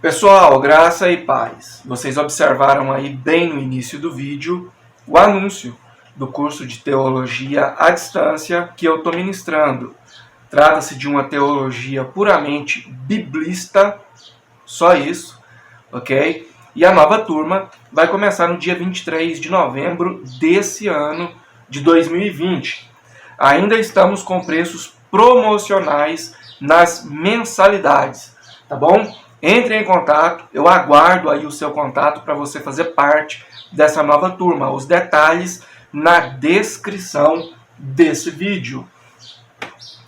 Pessoal, graça e paz. Vocês observaram aí bem no início do vídeo o anúncio do curso de Teologia à Distância que eu estou ministrando. Trata-se de uma teologia puramente biblista, só isso, ok? E a nova turma vai começar no dia 23 de novembro desse ano de 2020. Ainda estamos com preços promocionais nas mensalidades, tá bom? Entre em contato, eu aguardo aí o seu contato para você fazer parte dessa nova turma. Os detalhes na descrição desse vídeo.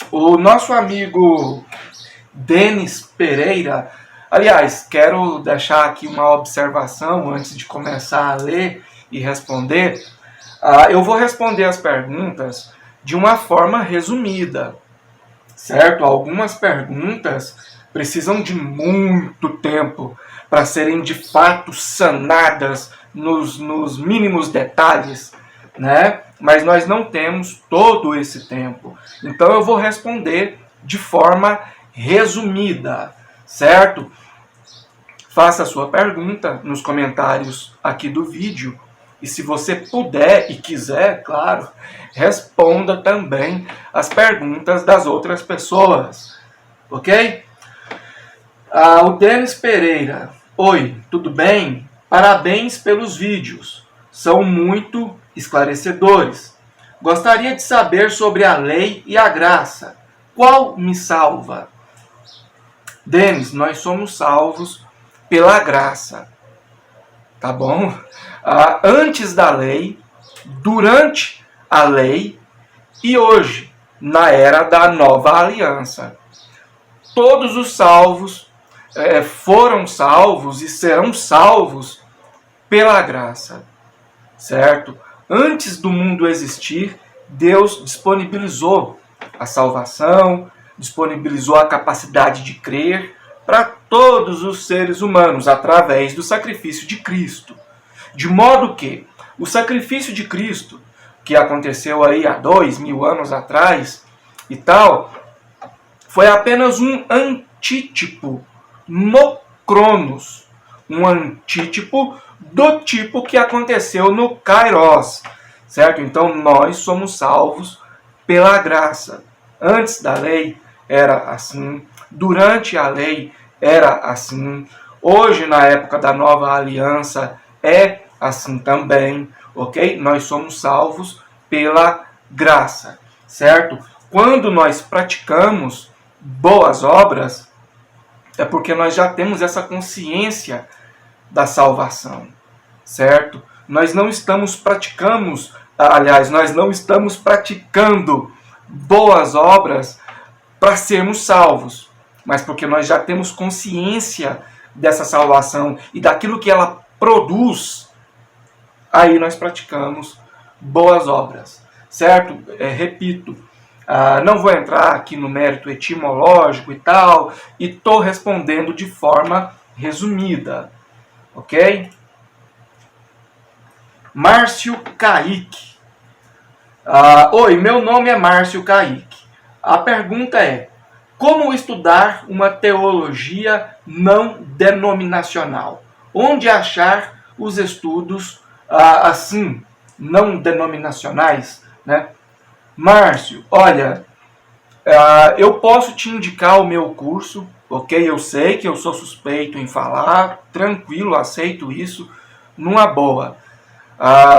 O nosso amigo Denis Pereira, aliás, quero deixar aqui uma observação antes de começar a ler e responder. Eu vou responder as perguntas de uma forma resumida, certo? Algumas perguntas precisam de muito tempo para serem de fato sanadas nos mínimos detalhes, né? Mas nós não temos todo esse tempo. Então eu vou responder de forma resumida, certo? Faça a sua pergunta nos comentários aqui do vídeo. E se você puder e quiser, claro, responda também as perguntas das outras pessoas, ok? O Denis Pereira. Oi, tudo bem? Parabéns pelos vídeos. São muito esclarecedores. Gostaria de saber sobre a lei e a graça. Qual me salva? Denis, nós somos salvos pela graça. Tá bom? Antes da lei, durante a lei e hoje, na era da nova aliança. Todos os salvos foram salvos e serão salvos pela graça, certo? Antes do mundo existir, Deus disponibilizou a salvação, disponibilizou a capacidade de crer para todos os seres humanos através do sacrifício de Cristo. De modo que o sacrifício de Cristo, que aconteceu aí há 2000 anos atrás e tal, foi apenas um antítipo no Cronos, um antítipo do tipo que aconteceu no Kairos, certo? Então nós somos salvos pela graça. Antes da lei era assim, durante a lei era assim, hoje na época da nova aliança é assim também, ok? Nós somos salvos pela graça, certo? Quando nós praticamos boas obras, é porque nós já temos essa consciência da salvação, certo? Nós não estamos praticando boas obras para sermos salvos, mas porque nós já temos consciência dessa salvação e daquilo que ela produz, aí nós praticamos boas obras, certo? Repito, não vou entrar aqui no mérito etimológico e tal, e estou respondendo de forma resumida, ok? Márcio Kaique. Oi, meu nome é Márcio Kaique. A pergunta é: como estudar uma teologia não denominacional? Onde achar os estudos assim, não denominacionais, né? Márcio, olha, eu posso te indicar o meu curso, ok? Eu sei que eu sou suspeito em falar, tranquilo, aceito isso, numa boa.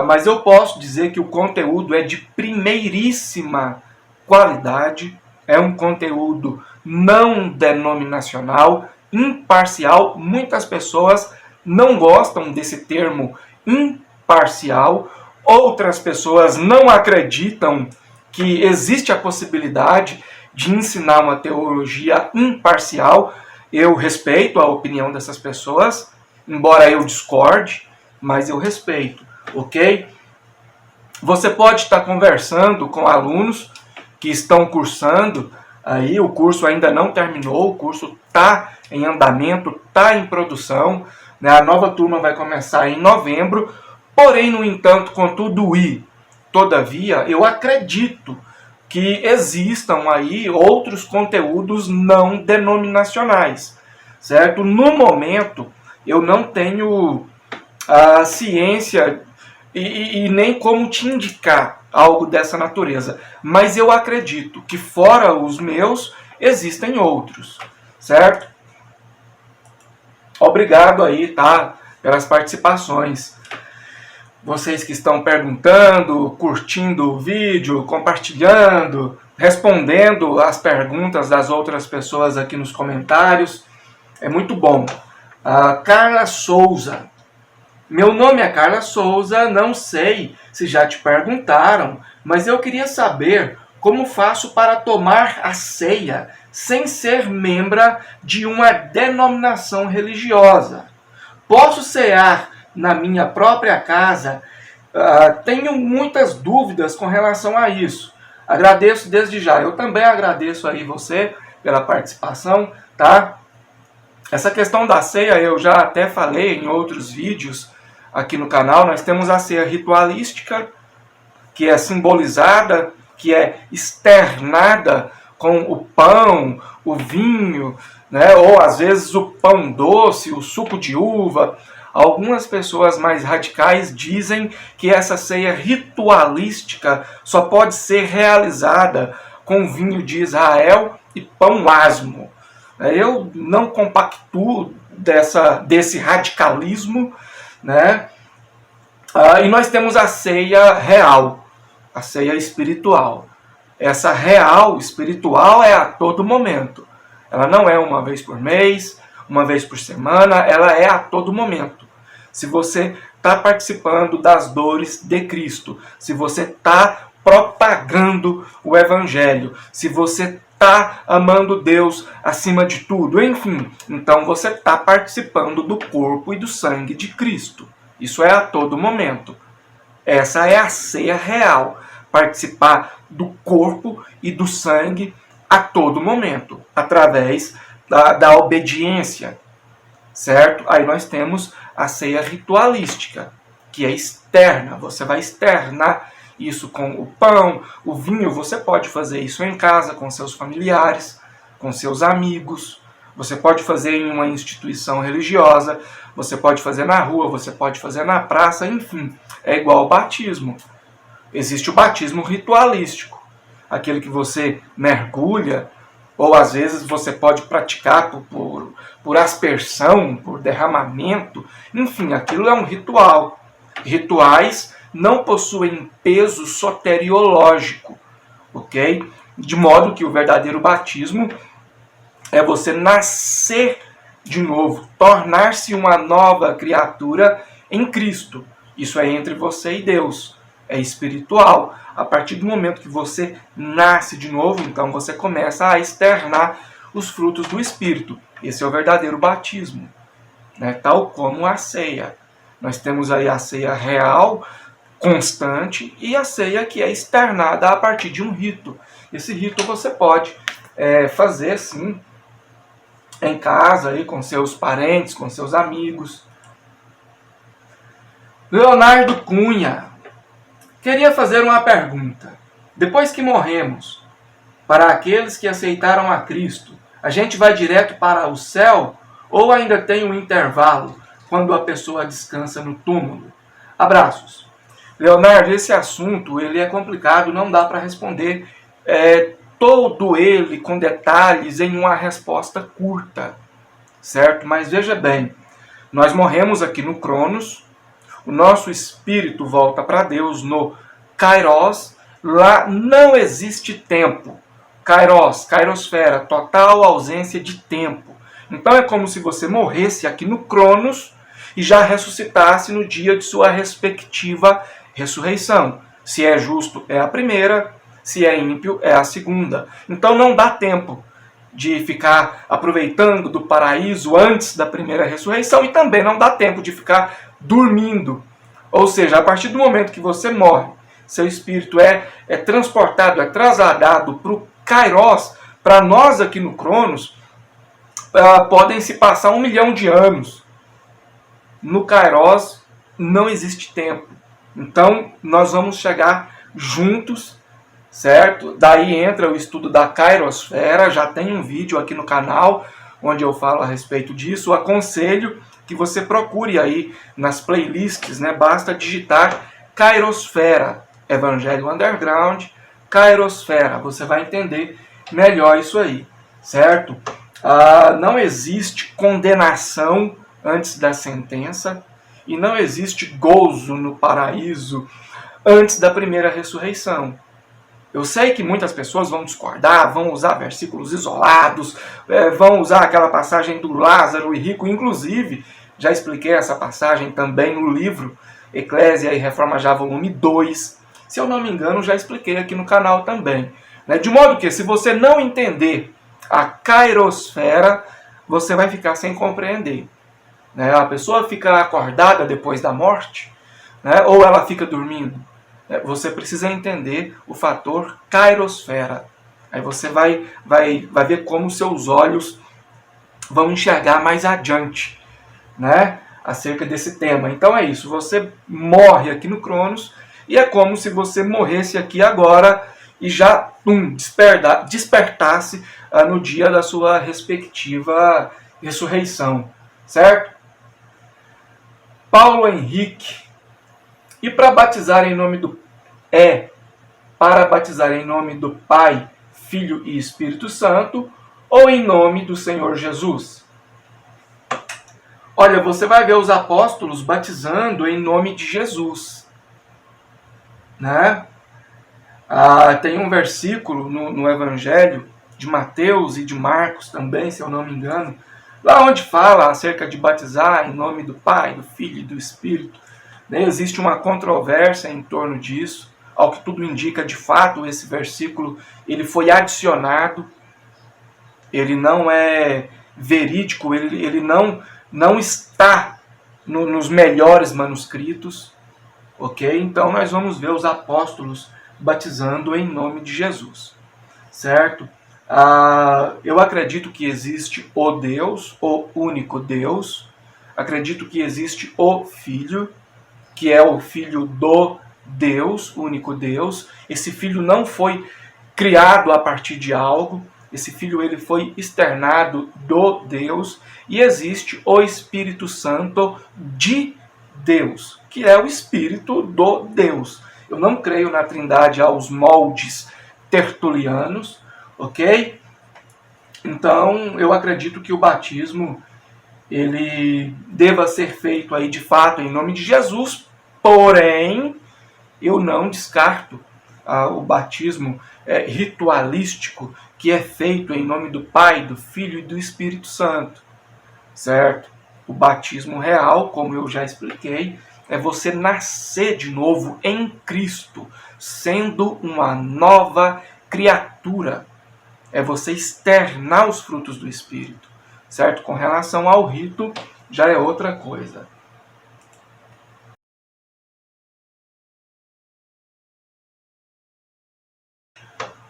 Mas eu posso dizer que o conteúdo é de primeiríssima qualidade, é um conteúdo não denominacional, imparcial. Muitas pessoas não gostam desse termo imparcial, outras pessoas não acreditam que existe a possibilidade de ensinar uma teologia imparcial. Eu respeito a opinião dessas pessoas, embora eu discorde, mas eu respeito, ok? Você pode estar conversando com alunos que estão cursando, aí o curso ainda não terminou, o curso está em andamento, está em produção, né? A nova turma vai começar em novembro, porém, no entanto, contudo todavia, eu acredito que existam aí outros conteúdos não denominacionais, certo? No momento, eu não tenho a ciência e nem como te indicar algo dessa natureza, mas eu acredito que fora os meus, existem outros, certo? Obrigado aí, tá, pelas participações. Vocês que estão perguntando, curtindo o vídeo, compartilhando, respondendo as perguntas das outras pessoas aqui nos comentários. É muito bom. Carla Souza. Meu nome é Carla Souza, não sei se já te perguntaram, mas eu queria saber como faço para tomar a ceia sem ser membro de uma denominação religiosa. Posso cear na minha própria casa? Tenho muitas dúvidas com relação a isso. Agradeço desde já. Eu também agradeço aí você pela participação, tá? Essa questão da ceia eu já até falei em outros vídeos aqui no canal. Nós temos a ceia ritualística, que é simbolizada, que é externada com o pão, o vinho, né? Ou às vezes o pão doce, o suco de uva. Algumas pessoas mais radicais dizem que essa ceia ritualística só pode ser realizada com vinho de Israel e pão asmo. Eu não compactuo desse radicalismo, né? E nós temos a ceia real, a ceia espiritual. Essa real espiritual é a todo momento. Ela não é uma vez por mês, uma vez por semana, ela é a todo momento. Se você está participando das dores de Cristo, se você está propagando o Evangelho, se você está amando Deus acima de tudo, enfim, então você está participando do corpo e do sangue de Cristo. Isso é a todo momento. Essa é a ceia real, participar do corpo e do sangue a todo momento, através da obediência, certo? Aí nós temos a ceia ritualística, que é externa. Você vai externar isso com o pão, o vinho. Você pode fazer isso em casa, com seus familiares, com seus amigos. Você pode fazer em uma instituição religiosa. Você pode fazer na rua, você pode fazer na praça, enfim. É igual ao batismo. Existe o batismo ritualístico, aquele que você mergulha, ou às vezes você pode praticar por aspersão, por derramamento. Enfim, aquilo é um ritual. Rituais não possuem peso soteriológico, ok? De modo que o verdadeiro batismo é você nascer de novo, tornar-se uma nova criatura em Cristo. Isso é entre você e Deus. É espiritual. A partir do momento que você nasce de novo, então você começa a externar os frutos do Espírito. Esse é o verdadeiro batismo, né? Tal como a ceia. Nós temos aí a ceia real, constante, e a ceia que é externada a partir de um rito. Esse rito você pode fazer, sim, em casa, aí, com seus parentes, com seus amigos. Leonardo Cunha. Queria fazer uma pergunta. Depois que morremos, para aqueles que aceitaram a Cristo, a gente vai direto para o céu ou ainda tem um intervalo quando a pessoa descansa no túmulo? Abraços. Leonardo, esse assunto ele é complicado, não dá para responder todo ele com detalhes em uma resposta curta, certo? Mas veja bem, nós morremos aqui no Cronos. O nosso espírito volta para Deus no Kairos. Lá não existe tempo. Kairos, Kairosfera, total ausência de tempo. Então é como se você morresse aqui no Cronos e já ressuscitasse no dia de sua respectiva ressurreição. Se é justo, é a primeira. Se é ímpio, é a segunda. Então não dá tempo de ficar aproveitando do paraíso antes da primeira ressurreição e também não dá tempo de ficar dormindo. Ou seja, a partir do momento que você morre, seu espírito é transportado, é trasladado para o Kairos. Para nós aqui no Cronos, podem se passar 1 milhão de anos. No Kairos não existe tempo. Então nós vamos chegar juntos, certo? Daí entra o estudo da Kairosfera. Já tem um vídeo aqui no canal onde eu falo a respeito disso. Aconselho que você procure aí nas playlists, né? Basta digitar Cairosfera, Evangelho Underground, Cairosfera. Você vai entender melhor isso aí, certo? Não existe condenação antes da sentença e não existe gozo no paraíso antes da primeira ressurreição. Eu sei que muitas pessoas vão discordar, vão usar versículos isolados, vão usar aquela passagem do Lázaro e rico. Inclusive, já expliquei essa passagem também no livro Eclésia e Reforma Já, volume 2. Se eu não me engano, já expliquei aqui no canal também. De modo que, se você não entender a cairosfera, você vai ficar sem compreender. A pessoa fica acordada depois da morte, ou ela fica dormindo. Você precisa entender o fator cairosfera. Aí você vai ver como seus olhos vão enxergar mais adiante, acerca desse tema. Então é isso, você morre aqui no Cronos e é como se você morresse aqui agora e já despertasse no dia da sua respectiva ressurreição, certo? Paulo Henrique. E para batizar em nome para batizar em nome do Pai, Filho e Espírito Santo, ou em nome do Senhor Jesus? Olha, você vai ver os apóstolos batizando em nome de Jesus, tem um versículo no Evangelho de Mateus e de Marcos também, se eu não me engano, lá onde fala acerca de batizar em nome do Pai, do Filho e do Espírito. Existe uma controvérsia em torno disso. Ao que tudo indica, de fato, esse versículo ele foi adicionado. Ele não é verídico, ele não está nos melhores manuscritos. Ok? Então nós vamos ver os apóstolos batizando em nome de Jesus. Certo? Eu acredito que existe o Deus, o único Deus. Acredito que existe o Filho, que é o Filho do Deus, o único Deus. Esse Filho não foi criado a partir de algo. Esse Filho ele foi externado do Deus. E existe o Espírito Santo de Deus, que é o Espírito do Deus. Eu não creio na Trindade aos moldes tertulianos, ok? Então, eu acredito que o batismo ele deva ser feito aí de fato em nome de Jesus, porém, eu não descarto o batismo ritualístico que é feito em nome do Pai, do Filho e do Espírito Santo, certo? O batismo real, como eu já expliquei, é você nascer de novo em Cristo, sendo uma nova criatura. É você externar os frutos do Espírito, certo? Com relação ao rito, já é outra coisa.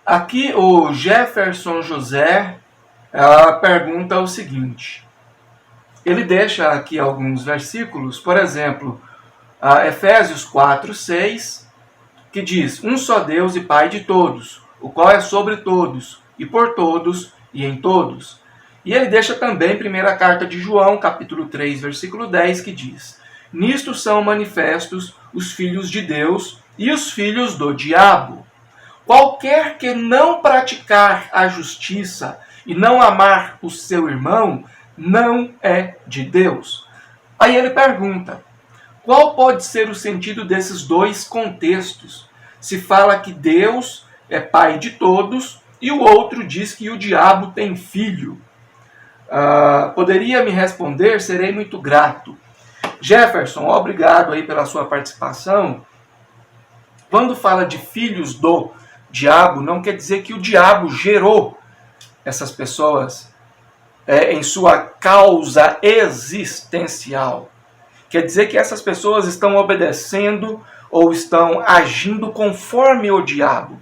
Aqui o Jefferson José pergunta o seguinte. Ele deixa aqui alguns versículos, por exemplo, Efésios 4:6, que diz: um só Deus e Pai de todos, o qual é sobre todos, e por todos, e em todos. E ele deixa também 1ª carta de João, capítulo 3, versículo 10, que diz: nisto são manifestos os filhos de Deus e os filhos do diabo. Qualquer que não praticar a justiça e não amar o seu irmão, não é de Deus. Aí ele pergunta, qual pode ser o sentido desses dois contextos? Se fala que Deus é pai de todos e o outro diz que o diabo tem filho. Poderia me responder? Serei muito grato. Jefferson, obrigado aí pela sua participação. Quando fala de filhos do diabo, não quer dizer que o diabo gerou essas pessoas em sua causa existencial. Quer dizer que essas pessoas estão obedecendo ou estão agindo conforme o diabo.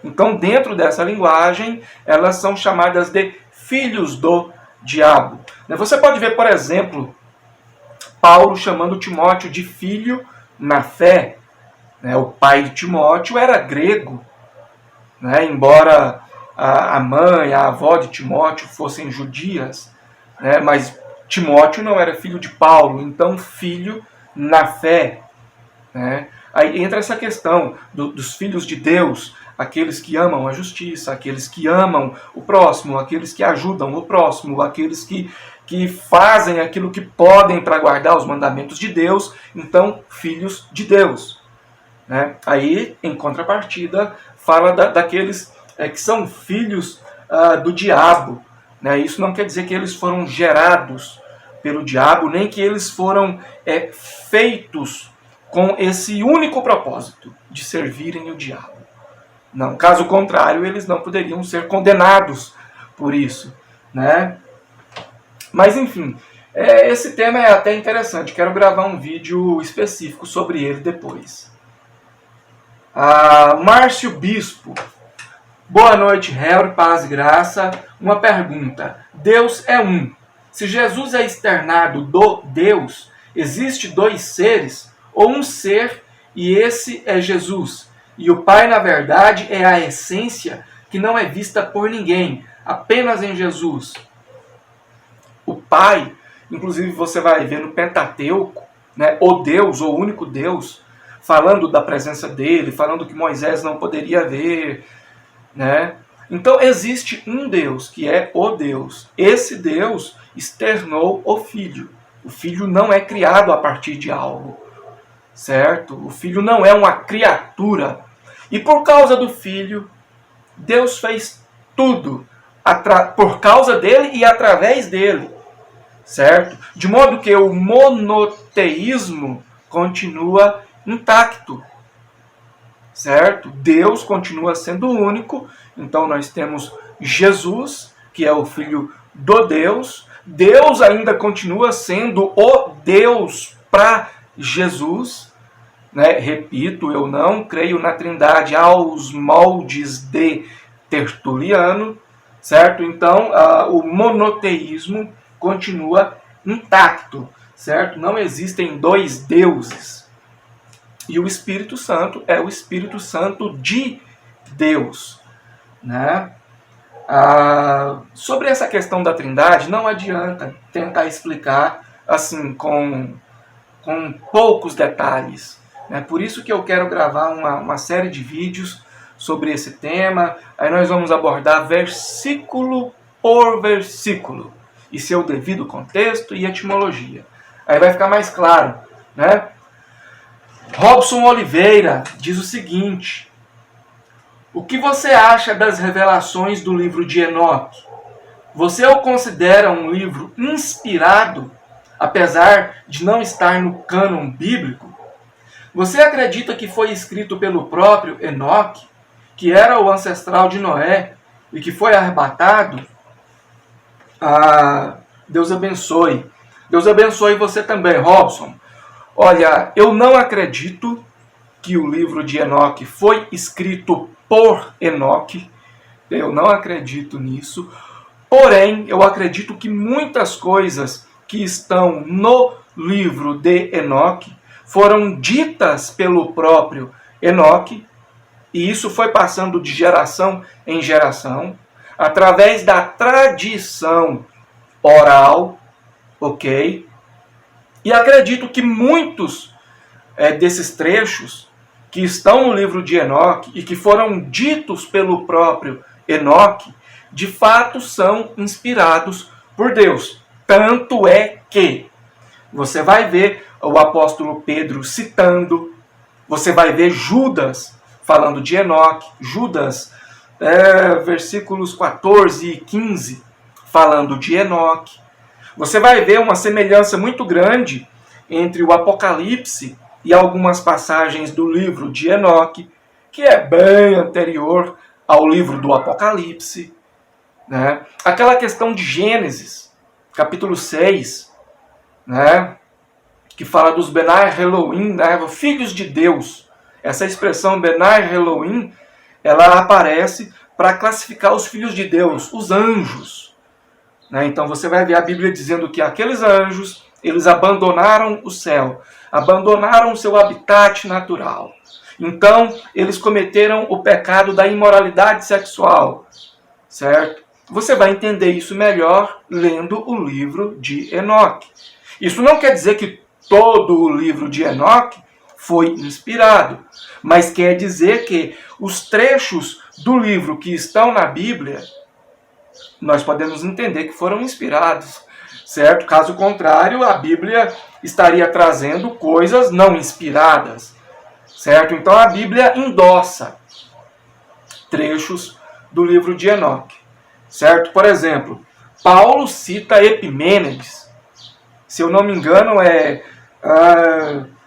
Então, dentro dessa linguagem, elas são chamadas de filhos do diabo. Você pode ver, por exemplo, Paulo chamando Timóteo de filho na fé. O pai de Timóteo era grego, embora a mãe, a avó de Timóteo fossem judias. né? Mas Timóteo não era filho de Paulo, então filho na fé, né? Aí entra essa questão dos filhos de Deus, aqueles que amam a justiça, aqueles que amam o próximo, aqueles que ajudam o próximo, aqueles que fazem aquilo que podem para guardar os mandamentos de Deus, então filhos de Deus, né? Aí, em contrapartida, fala daqueles que são filhos do diabo, né? Isso não quer dizer que eles foram gerados pelo diabo, nem que eles foram feitos com esse único propósito de servirem o diabo. Não, caso contrário, eles não poderiam ser condenados por isso, né? Mas enfim, esse tema é até interessante. Quero gravar um vídeo específico sobre ele depois. Márcio Bispo. Boa noite, Harry, paz e graça. Uma pergunta. Deus é um. Se Jesus é externado do Deus, existe dois seres ou um ser e esse é Jesus? E o Pai, na verdade, é a essência que não é vista por ninguém, apenas em Jesus. O Pai, inclusive você vai ver no Pentateuco, né, o Deus, o único Deus, falando da presença dele, falando que Moisés não poderia ver, né? Então existe um Deus, que é o Deus. Esse Deus externou o Filho. O Filho não é criado a partir de algo, certo? O Filho não é uma criatura. E por causa do Filho, Deus fez tudo por causa dele e através dele, certo? De modo que o monoteísmo continua intacto, certo? Deus continua sendo único. Então nós temos Jesus, que é o Filho do Deus. Deus ainda continua sendo o Deus para Jesus, né? Repito, eu não creio na Trindade aos moldes de Tertuliano, certo? Então o monoteísmo continua intacto, certo? Não existem dois deuses. E o Espírito Santo é o Espírito Santo de Deus, né? Sobre essa questão da Trindade, não adianta tentar explicar assim com poucos detalhes, né? Por isso que eu quero gravar uma série de vídeos sobre esse tema. Aí nós vamos abordar versículo por versículo e seu devido contexto e etimologia. Aí vai ficar mais claro, né? Robson Oliveira diz o seguinte: o que você acha das revelações do livro de Enoque? Você o considera um livro inspirado, apesar de não estar no cânon bíblico? Você acredita que foi escrito pelo próprio Enoque, que era o ancestral de Noé e que foi arrebatado? Deus abençoe. Deus abençoe você também, Robson. Olha, eu não acredito que o livro de Enoque foi escrito por Enoque. Eu não acredito nisso. Porém, eu acredito que muitas coisas que estão no livro de Enoque foram ditas pelo próprio Enoque, e isso foi passando de geração em geração, através da tradição oral, ok? E acredito que muitos desses trechos que estão no livro de Enoque e que foram ditos pelo próprio Enoque, de fato são inspirados por Deus. Tanto é que você vai ver o apóstolo Pedro citando, você vai ver Judas falando de Enoque, Judas, versículos 14 e 15, falando de Enoque. Você vai ver uma semelhança muito grande entre o Apocalipse e algumas passagens do livro de Enoque, que é bem anterior ao livro do Apocalipse, né? Aquela questão de Gênesis, capítulo 6, né? Que fala dos Benai Elohim, né? Filhos de Deus. Essa expressão Benai Elohim, ela aparece para classificar os filhos de Deus, os anjos. Então você vai ver a Bíblia dizendo que aqueles anjos, eles abandonaram o céu, abandonaram o seu habitat natural. Então eles cometeram o pecado da imoralidade sexual, certo? Você vai entender isso melhor lendo o livro de Enoque. Isso não quer dizer que todo o livro de Enoque foi inspirado, mas quer dizer que os trechos do livro que estão na Bíblia, nós podemos entender que foram inspirados, certo? Caso contrário, a Bíblia estaria trazendo coisas não inspiradas, certo? Então a Bíblia endossa trechos do livro de Enoque, certo? Por exemplo, Paulo cita Epimênides. Se eu não me engano,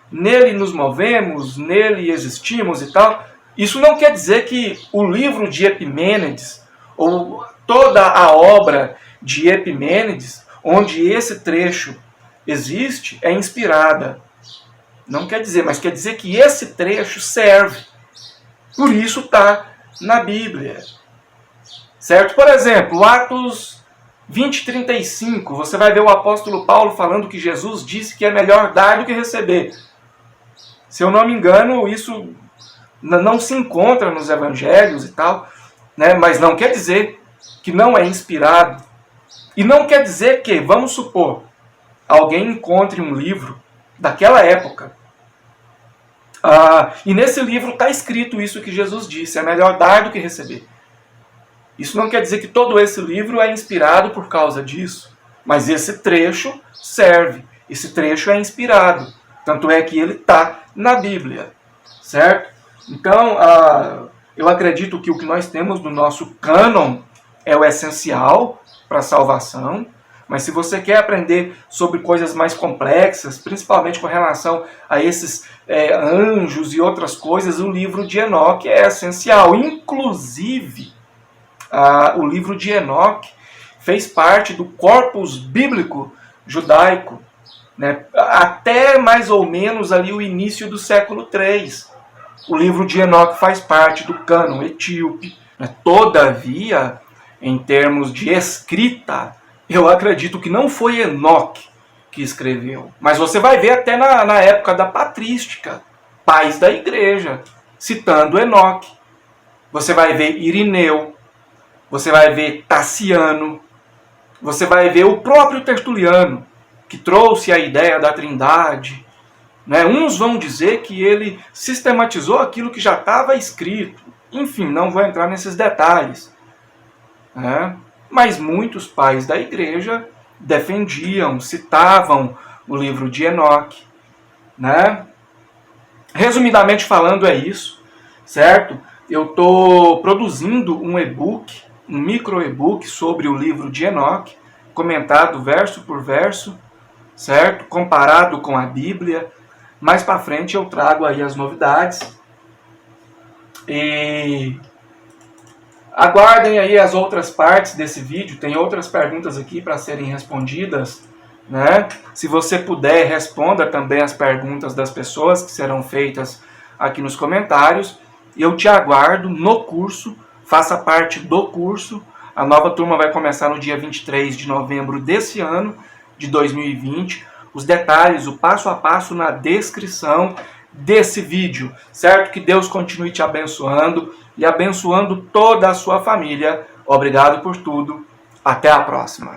nele nos movemos, nele existimos e tal. Isso não quer dizer que o livro de Epimênides, ou toda a obra de Epimênides, onde esse trecho existe, é inspirada. Não quer dizer, mas quer dizer que esse trecho serve. Por isso está na Bíblia. Certo? Por exemplo, Atos 20:35, você vai ver o apóstolo Paulo falando que Jesus disse que é melhor dar do que receber. Se eu não me engano, isso não se encontra nos evangelhos e tal, né? Mas não quer dizer que não é inspirado. E não quer dizer que, vamos supor, alguém encontre um livro daquela época, e nesse livro está escrito isso que Jesus disse, é melhor dar do que receber. Isso não quer dizer que todo esse livro é inspirado por causa disso, mas esse trecho serve, esse trecho é inspirado, tanto é que ele está na Bíblia, certo? Então, eu acredito que o que nós temos no nosso cânon é o essencial para a salvação, mas se você quer aprender sobre coisas mais complexas, principalmente com relação a esses anjos e outras coisas, o livro de Enoque é essencial. Inclusive, o livro de Enoque fez parte do corpus bíblico judaico, né, até mais ou menos ali o início do século III. O livro de Enoque faz parte do cânon etíope. Né? Todavia, em termos de escrita, eu acredito que não foi Enoque que escreveu. Mas você vai ver até na época da patrística, pais da igreja, citando Enoque. Você vai ver Irineu, você vai ver Taciano, você vai ver o próprio Tertuliano, que trouxe a ideia da Trindade. Né? Uns vão dizer que ele sistematizou aquilo que já estava escrito. Enfim, não vou entrar nesses detalhes. Né? Mas muitos pais da igreja defendiam, citavam o livro de Enoque. Né? Resumidamente falando, é isso, certo? Eu estou produzindo um e-book, um micro e-book sobre o livro de Enoque, comentado verso por verso, certo? Comparado com a Bíblia. Mais para frente eu trago aí as novidades. E aguardem aí as outras partes desse vídeo. Tem outras perguntas aqui para serem respondidas. Né? Se você puder, responda também as perguntas das pessoas que serão feitas aqui nos comentários. Eu te aguardo no curso. Faça parte do curso. A nova turma vai começar no dia 23 de novembro desse ano, de 2020. Os detalhes, o passo a passo na descrição desse vídeo, certo? Que Deus continue te abençoando e abençoando toda a sua família. Obrigado por tudo. Até a próxima.